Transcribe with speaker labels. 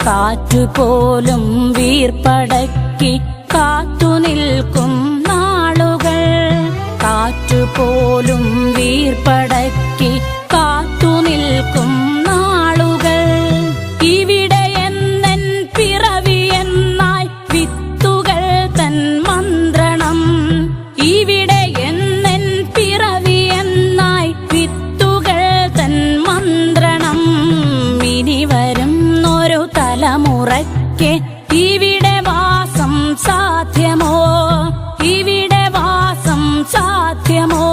Speaker 1: കാറ്റുപോലും വീർപ്പടക്കി കാത്തുനിൽക്കും നാളുകൾ. കാറ്റുപോലും വീർപ്പടക്കി കാത്തുനിൽക്കും നാളുകൾ. ഇവിടെ എന്നൻ പിറവി എന്നായി വിത്തുകൾ തൻ മന്ത്രണം. ഇവിടെ എന്നൻ പിറവി എന്നായി വിത്തുകൾ തൻ മന്ത്രണം. ഇനി വരുന്നൊരു തലമുറയ്ക്ക് ഇവിടെ വാസം സാധ്യമോ? ഇവിടെ വാസം സാധ്യമോ?